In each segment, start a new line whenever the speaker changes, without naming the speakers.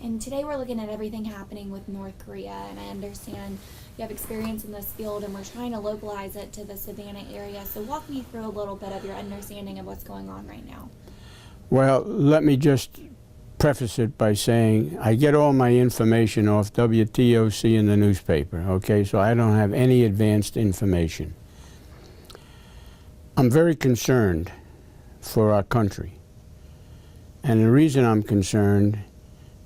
And today we're looking at everything happening with North Korea, and I understand you have experience in this field, and we're trying to localize it to the Savannah area. So walk me through a little bit of your understanding of what's going on right now.
Well, let me just preface it by saying I get all my information off WTOC in the newspaper, okay? So I don't have any advanced information. I'm very concerned for our country. And the reason I'm concerned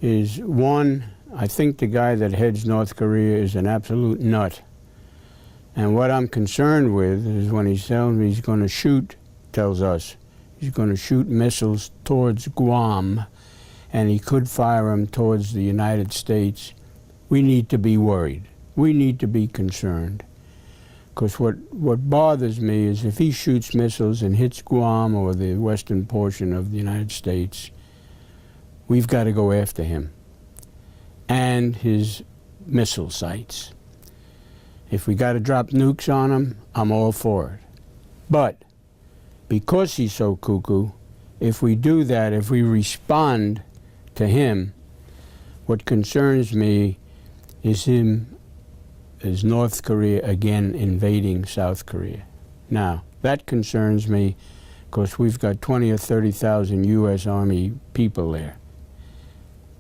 is, one, I think the guy that heads North Korea is an absolute nut. And what I'm concerned with is when he's telling me he's going to shoot, tells us, he's going to shoot missiles towards Guam, and he could fire them towards the United States. We need to be worried. We need to be concerned. Because what bothers me is if he shoots missiles and hits Guam or the western portion of the United States, we've got to go after him and his missile sites. If we got to drop nukes on him, I'm all for it. But because he's so cuckoo, if we do that, if we respond to him, what concerns me is North Korea again invading South Korea. Now, that concerns me because we've got 20 or 30,000 U.S. Army people there.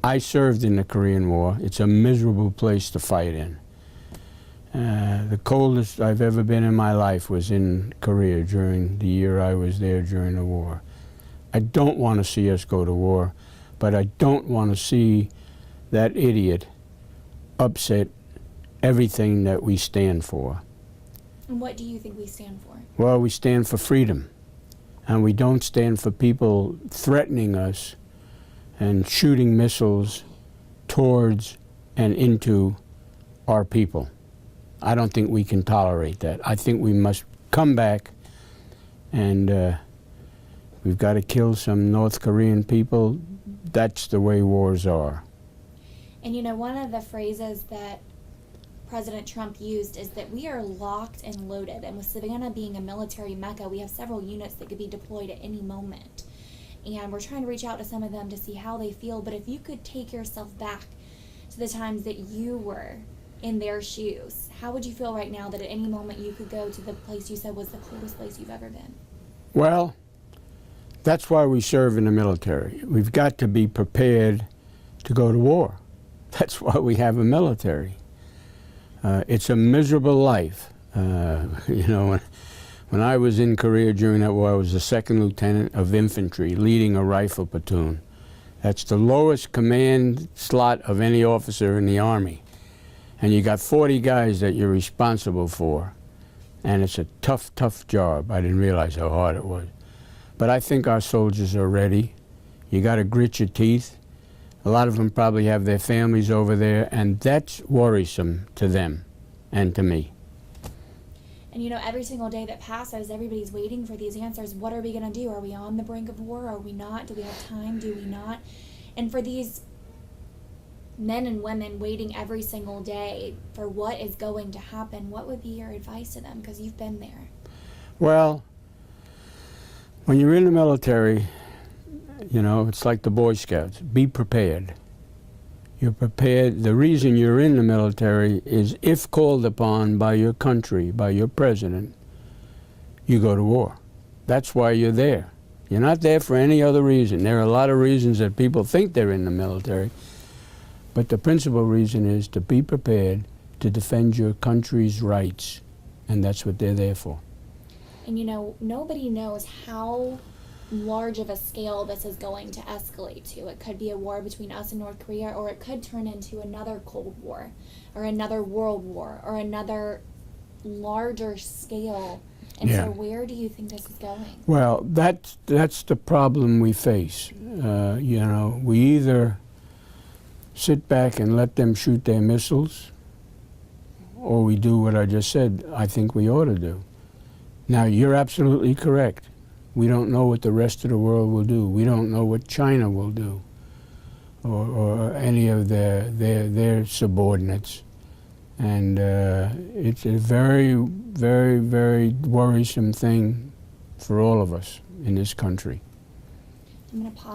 I served in the Korean War. It's a miserable place to fight in. The coldest I've ever been in my life was in Korea during the year I was there during the war. I don't want to see us go to war, but I don't want to see that idiot upset everything that we stand for.
And what do you think we stand for?
Well, we stand for freedom, and we don't stand for people threatening us and shooting missiles towards and into our people. I don't think we can tolerate that. I think we must come back, and we've got to kill some North Korean people. That's the way wars are.
And you know, one of the phrases that President Trump used is that we are locked and loaded, and with Savannah being a military mecca, we have several units that could be deployed at any moment. And we're trying to reach out to some of them to see how they feel, but if you could take yourself back to the times that you were in their shoes, how would you feel right now that at any moment you could go to the place you said was the coolest place you've ever been?
Well, that's why we serve in the military. We've got to be prepared to go to war. That's why we have a military. It's a miserable life. You know, when I was in Korea during that war, I was the second lieutenant of infantry leading a rifle platoon. That's the lowest command slot of any officer in the Army. And you got 40 guys that you're responsible for. And it's a tough, tough job. I didn't realize how hard it was. But I think our soldiers are ready. You got to grit your teeth. A lot of them probably have their families over there, and that's worrisome to them and to me.
And you know, every single day that passes, everybody's waiting for these answers. What are we going to do? Are we on the brink of war? Are we not? Do we have time? Do we not? And for these men and women waiting every single day for what is going to happen, what would be your advice to them? Because you've been there.
Well, when you're in the military, you know, it's like the Boy Scouts. Be prepared. You're prepared. The reason you're in the military is if called upon by your country, by your president, you go to war. That's why you're there. You're not there for any other reason. There are a lot of reasons that people think they're in the military, but the principal reason is to be prepared to defend your country's rights, and that's what they're there for.
And you know, nobody knows how large of a scale this is going to escalate to. It could be a war between us and North Korea, or it could turn into another Cold War, or another World War, or another larger scale. And
yeah.
So where do you think this is going?
Well, that's the problem we face. You know, we either sit back and let them shoot their missiles, or we do what I just said I think we ought to do. Now, you're absolutely correct. We don't know what the rest of the world will do. We don't know what China will do, or any of their subordinates. And it's a very, very, very worrisome thing for all of us in this country.
I'm going to pause.